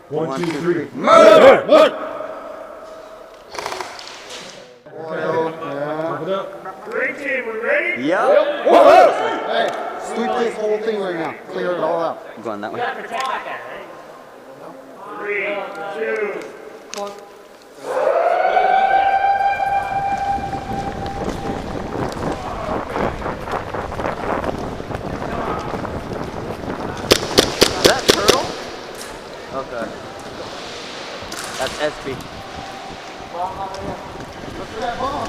One, two, three. Murder! Green team, we ready? Yep. Hey, sweep this whole thing right now. Clear it all out. I'm going that way. 3, 2. Is that turtle? Okay. That's SB. Look for that bomb.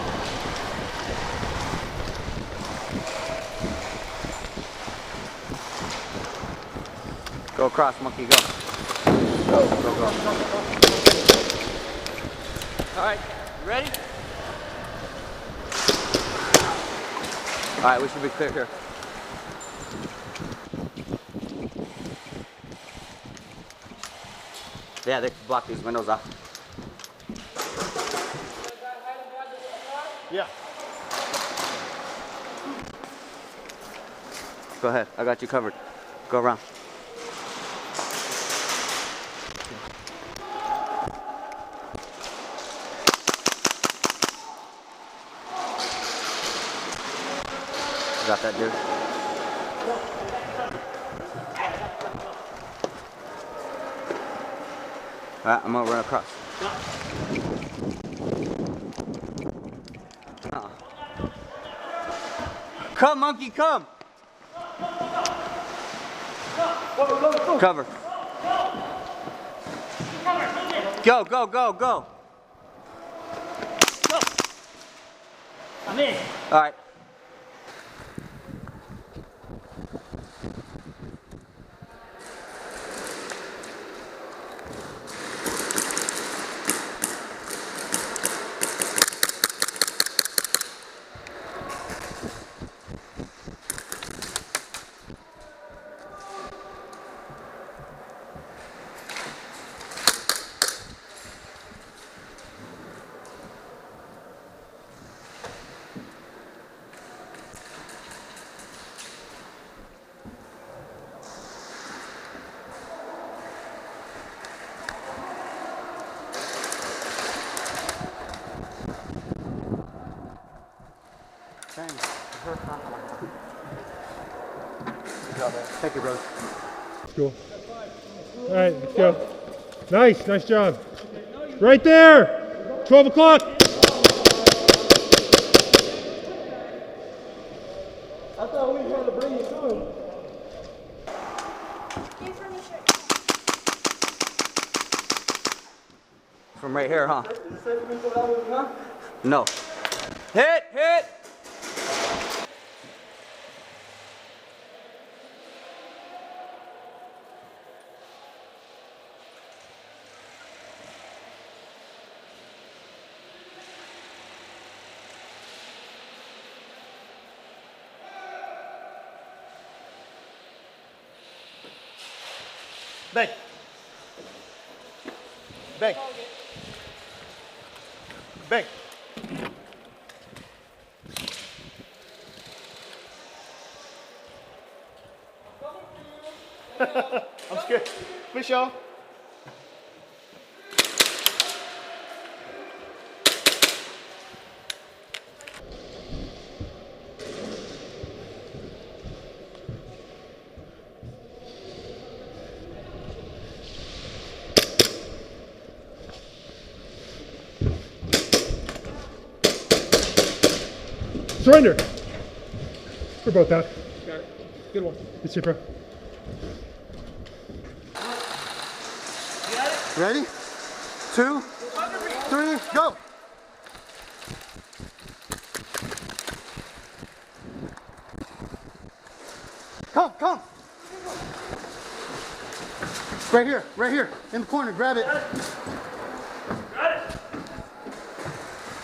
Go across, monkey, go. Go. All right, you ready? All right, we should be clear here. Yeah, they can block these windows off. Yeah. Go ahead, I got you covered. Go around. Got that, dude. Alright, I'm gonna run across. Oh. Come, monkey, come! Cover. Go. I'm in. Alright. Thank you, brother. Cool. All right, let's go. Nice job. Right there. 12 o'clock. I thought we had to bring you through. From right here, huh? No. Hit! Bang. Bang. Bang. I'm scared. Fish y'all. Surrender. We're both out. Got it. Good one. Good shit, bro. Ready? 2, 3, go. Come. Right here, in the corner, grab it. Got it.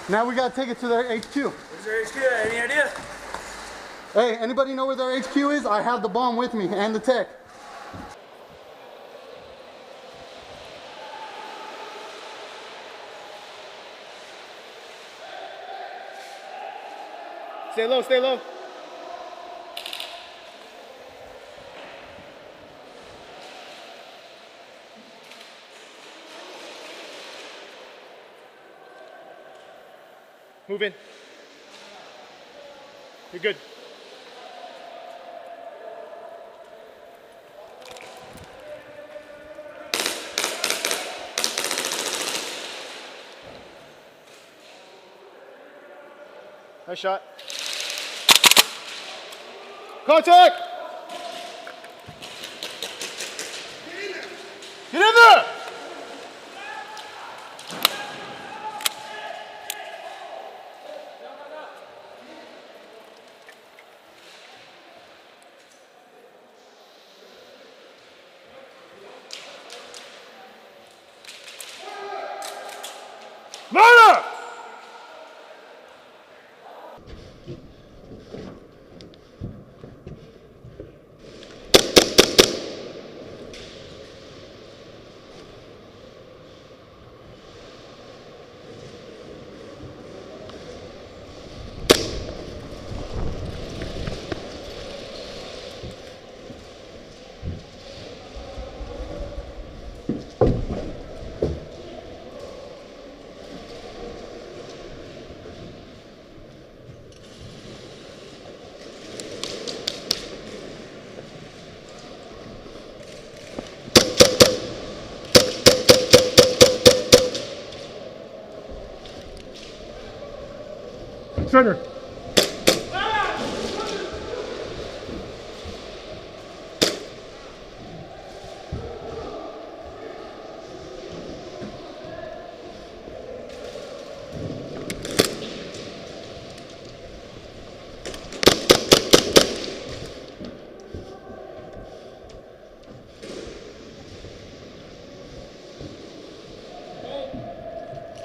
Now we gotta take it to their HQ. Where's their HQ? Any idea? Hey, anybody know where their HQ is? I have the bomb with me and the tech. Stay low. Move in. You're good. Nice shot. Contact! Get in there! Murder! Center.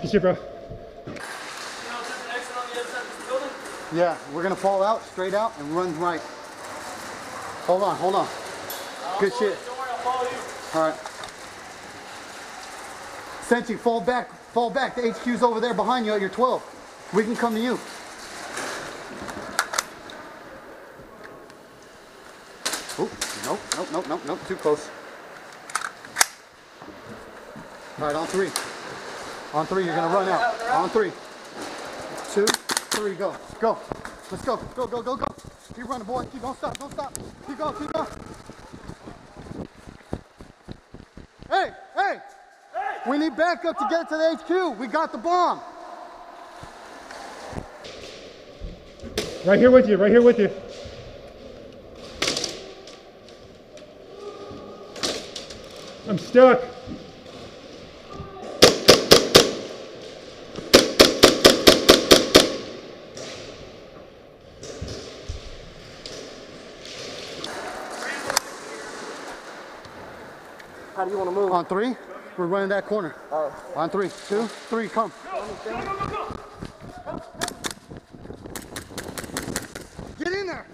Good shit, bro. Yeah, we're gonna fall out, straight out, and run right. Hold on, hold on. Good shit. Don't worry, I'll follow you. All right. Senchi, fall back, fall back. The HQ's over there behind you at your 12. We can come to you. Oh, nope, too close. All right, on 3. On 3, you're gonna run out. On 3. 2, 3, go. Go. Let's go. Go, go, go, go. Keep running, boy. Keep, don't stop, don't stop. Keep going, keep going. Hey, hey! We need backup to get to the HQ. We got the bomb. Right here with you, right here with you. I'm stuck. How do you want to move? On 3, we're running that corner. On 3, 2, 3, come. Get in there.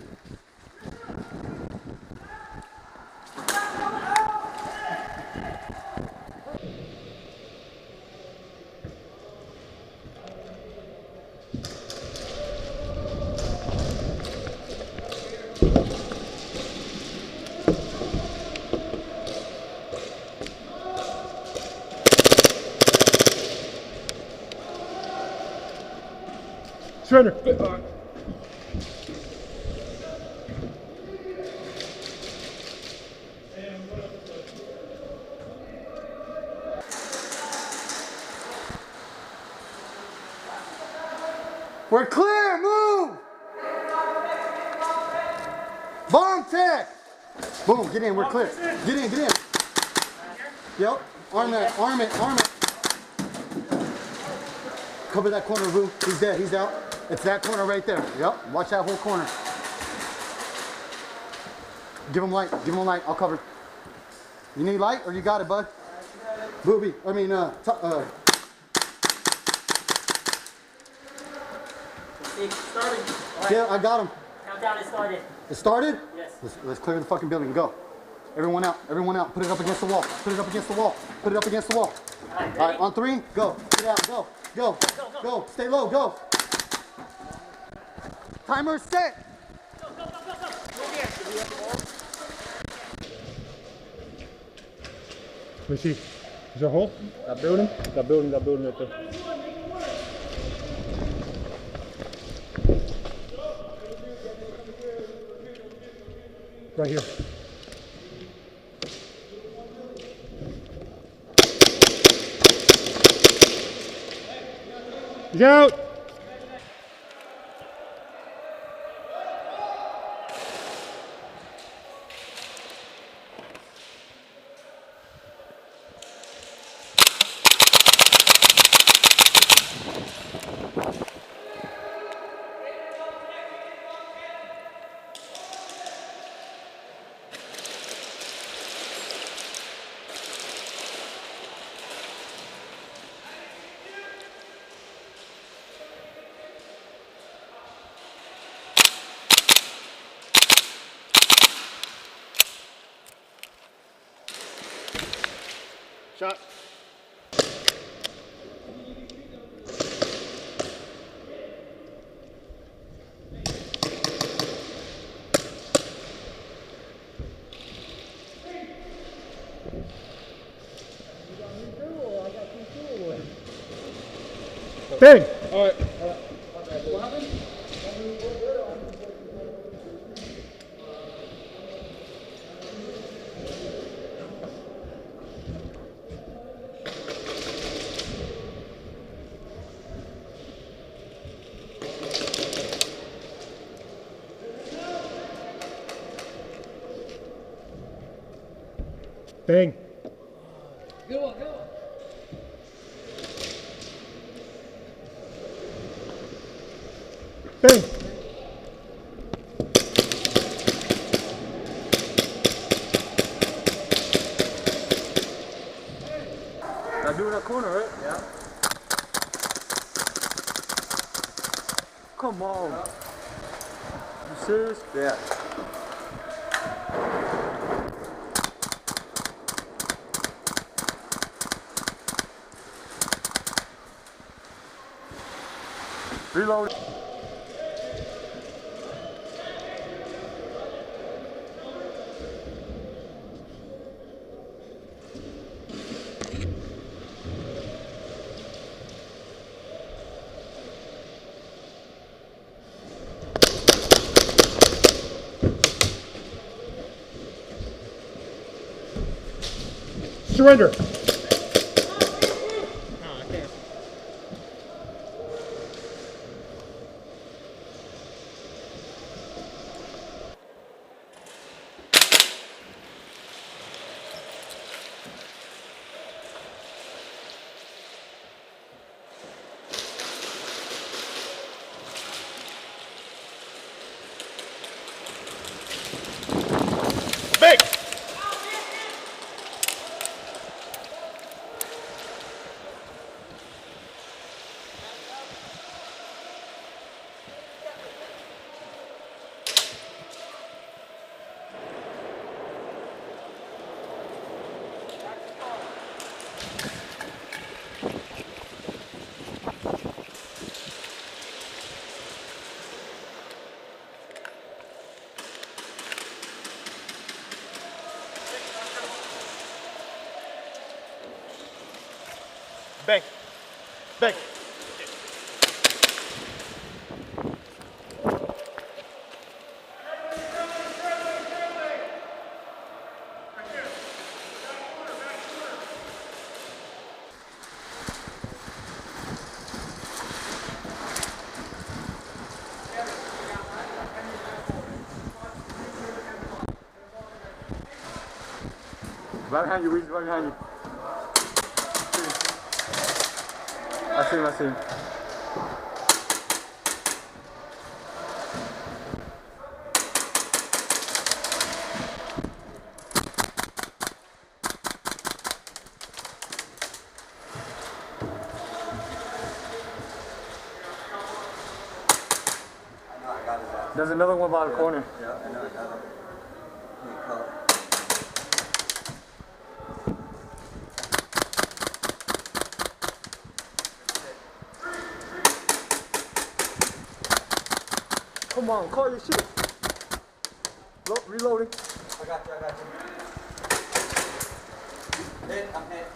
Surrender. We're clear, move! Bomb tech! Boom, get in, we're clear. Get in, get in. Yep, arm that, arm it, arm it. Cover that corner, Vu. He's dead, he's out. It's that corner right there. Yep, watch that whole corner. Give him light, I'll cover. You need light or you got it, bud? Booby, I mean, It's starting. Right. yeah, I got him. Countdown is started. It started? Yes. Let's clear the fucking building, go. Everyone out, put it up against the wall, put it up against the wall, put it up against the wall. All right, on 3, go, get out, go, go, go, stay low, go. Timer set. Go. Let me see. Is there a hole? That building right there. Right here. He's out. Shot. Bang. All right. Bang. Good one, good one. Bang. Gotta do that corner, right? Yeah. Come on. You serious? Yeah. Reload. Surrender. Big. Bang. Bang. Right behind you, Reese, right behind you. I see him, I see him. There's another one by the corner. Yeah, I know, I got him. Can't call it. Come on, call your shit. Reloading. I got you. Hit, I'm hit.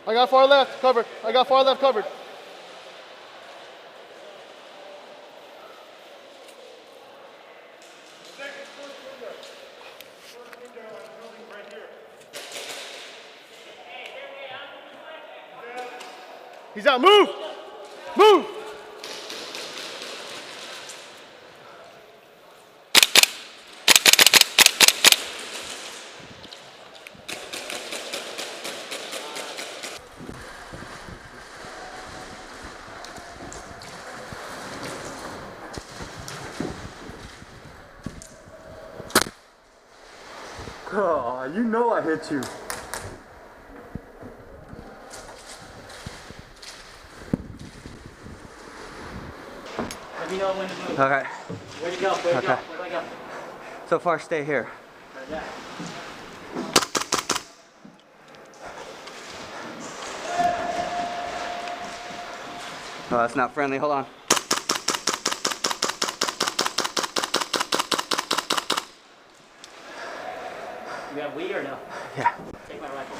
I got far left covered. I got far left covered. He's out. Move! Move! Oh, you know I hit you. Let me know when to move. Okay. Where to go? Where to go? Okay. Where do I go? So far, stay here. Right there. Oh, that's not friendly. Hold on. You have weed or no? Yeah. Take my rifle.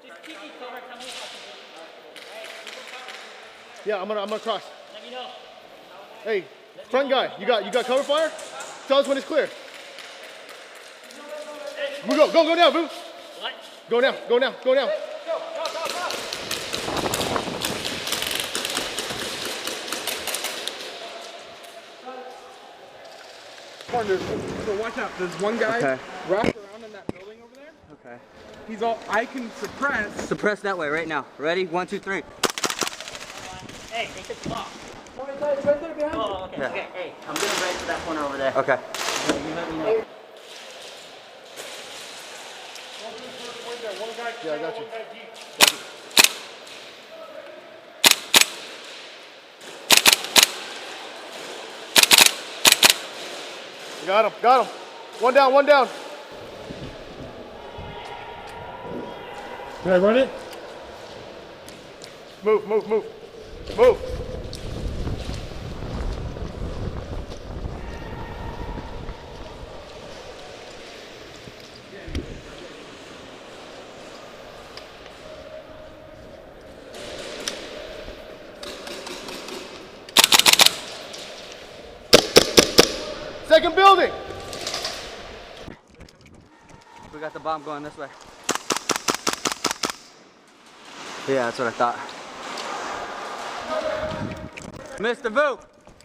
Just keep me covered. Tell me if I can do it. Yeah, I'm gonna cross. Let me know. Hey, front guy, you got cover fire? Tell us when it's clear. We go now, boo. What? Go now. Partners, so watch out. There's one guy Okay. wrapped around in that building over there. Okay. He's all, I can suppress. Suppress that way right now. Ready? 1, 2, 3. Hey, take the clock. Right there behind you. Oh, okay. Yeah. Okay. Hey, I'm getting right to that corner over there. Okay. You let me know. Yeah, I got you. Got him. One down. Can I run it? Move. Second building. We got the bomb going this way. Yeah, that's what I thought. Mr. Vu!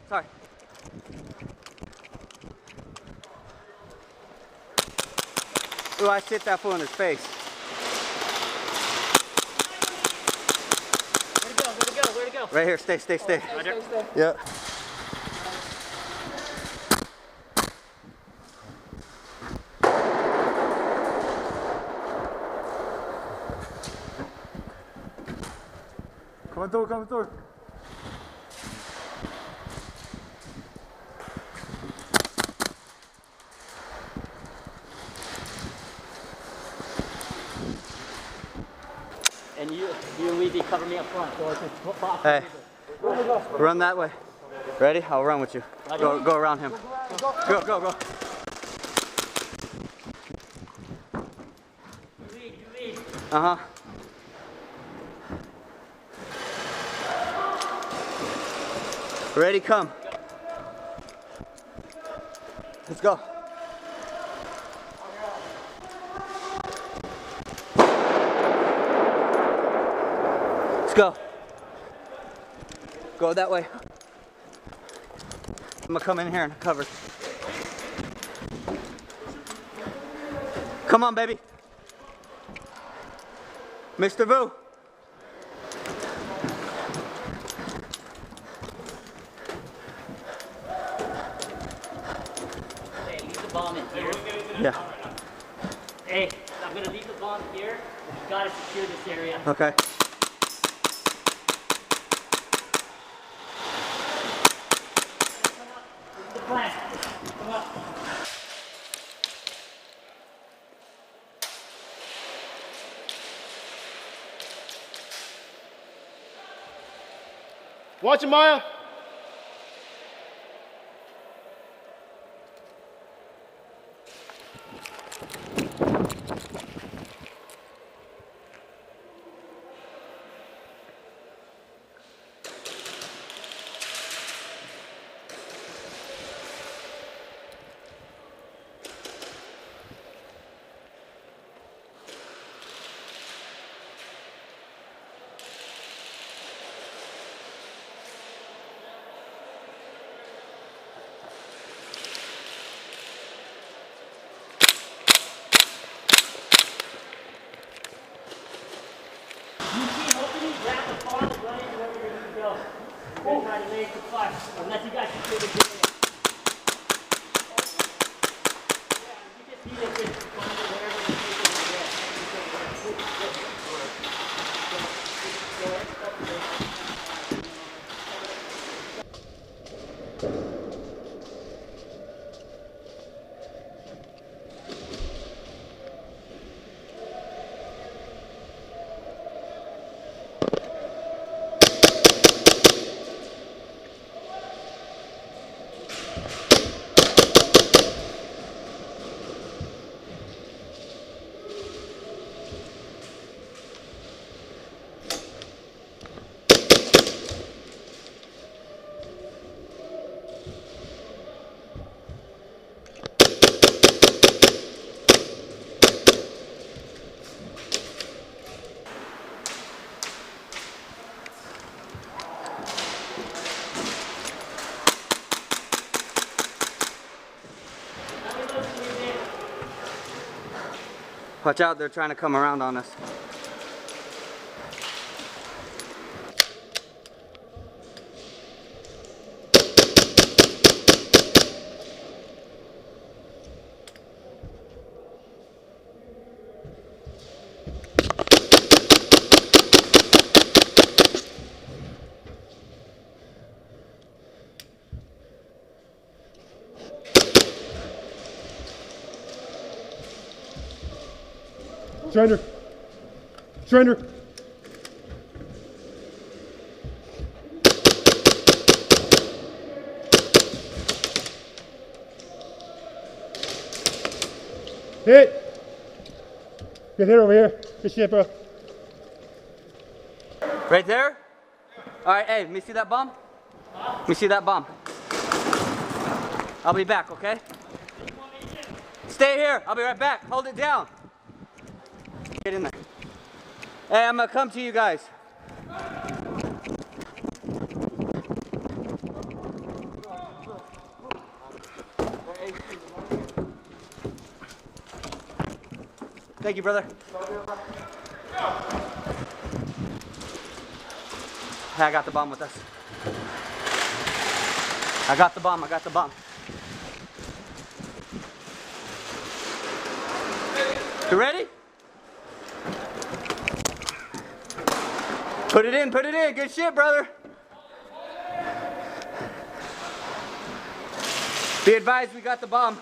Sorry. Ooh, I hit that fool in his face. Where to go? Right here, stay. Stay. Yeah. Coming through. And you and Weezy cover me up front so I can pop. Hey, run that way. Ready? I'll run with you. Go around him. Go. You lead. Uh-huh. Ready, come. Let's go. Let's go. Go that way. I'm gonna come in here and cover. Come on, baby. Mr. Vu. Hey, leave the bomb in here. Yeah. Hey, I'm gonna leave the bomb here. You gotta secure this area. Okay. This is the plan. Come up. Watch it, Maya. gonna try to make the fire, unless you guys can feel the game. Yeah, you just need to just find it wherever the people are there. Watch out, they're trying to come around on us. Surrender. Surrender. Hit. Good hit over here. Good shit, bro. Right there? All right, hey, let me see that bomb. Let me see that bomb. I'll be back, okay? Stay here. I'll be right back. Hold it down. Get in there. Hey, I'm gonna come to you guys. Thank you, brother. Hey, I got the bomb with us. I got the bomb, I got the bomb. You ready? Put it in, put it in. Good shit, brother. Be advised, we got the bomb.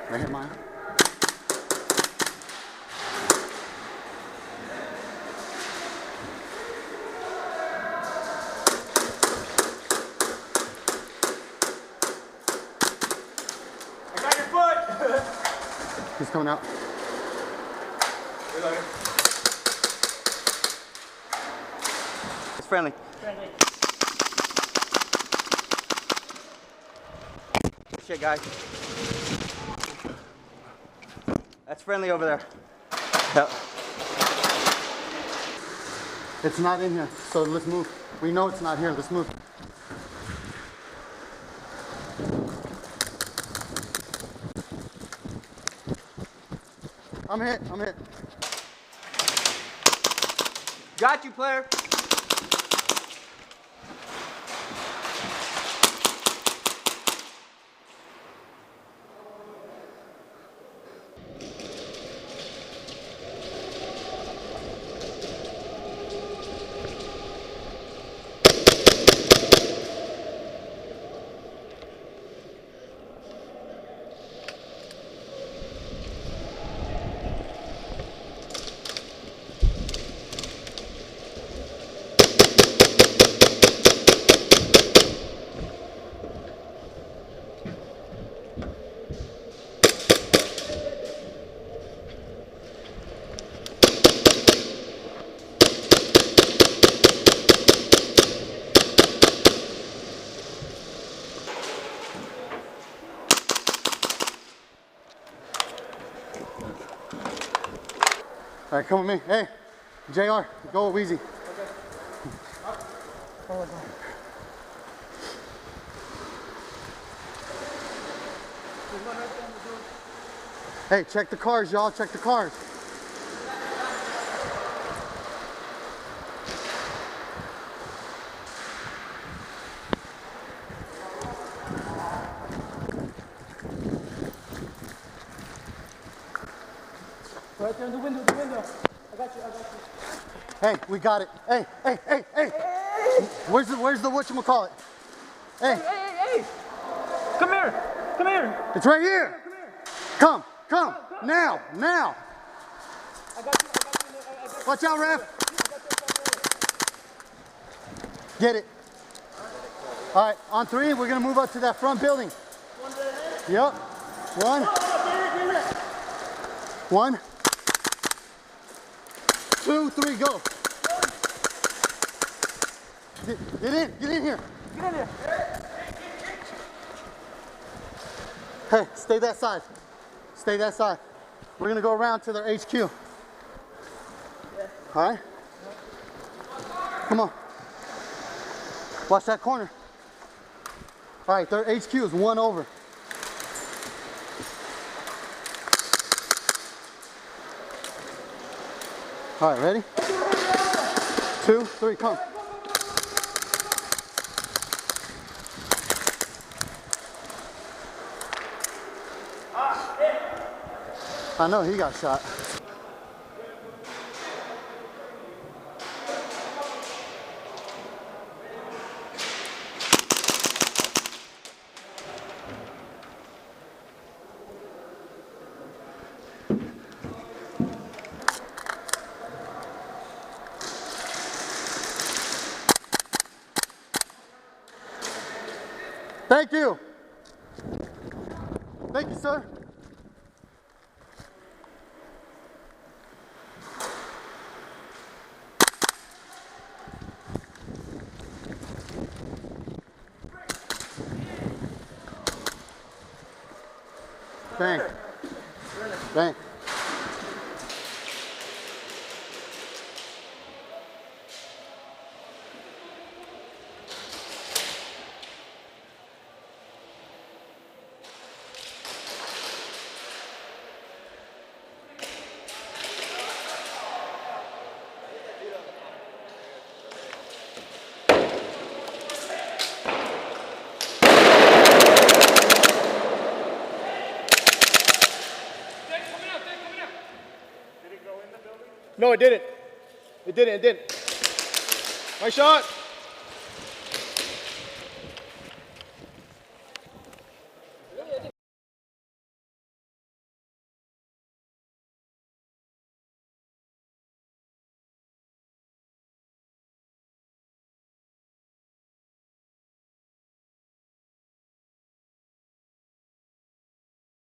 Right here, Maya. I got your foot! He's coming out. It's friendly. Friendly. Good shit, guys. That's friendly over there. Yep. It's not in here, so let's move. We know it's not here, let's move. I'm hit, I'm hit. Got you, player. All right, come with me. Hey, JR, go with Weezy. Hey, check the cars, y'all. Check the cars. Right there in the window, I got you, I got you. Hey, we got it. Hey. Where's the whatchamacallit? Hey. Hey. Come here. It's right here. Come. Now. I got you. Watch out, ref. Get it. All right, on 3, we're gonna move up to that front building. Yep. 1. 1, 2, 3, go. Get in here. Hey, stay that side. We're gonna go around to their HQ. All right? Come on. Watch that corner. All right, their HQ is 1 over. All right, ready? 2, 3, come. I know he got shot. Thank you. Thank you, sir. Bang. No, it didn't. It didn't. Nice shot.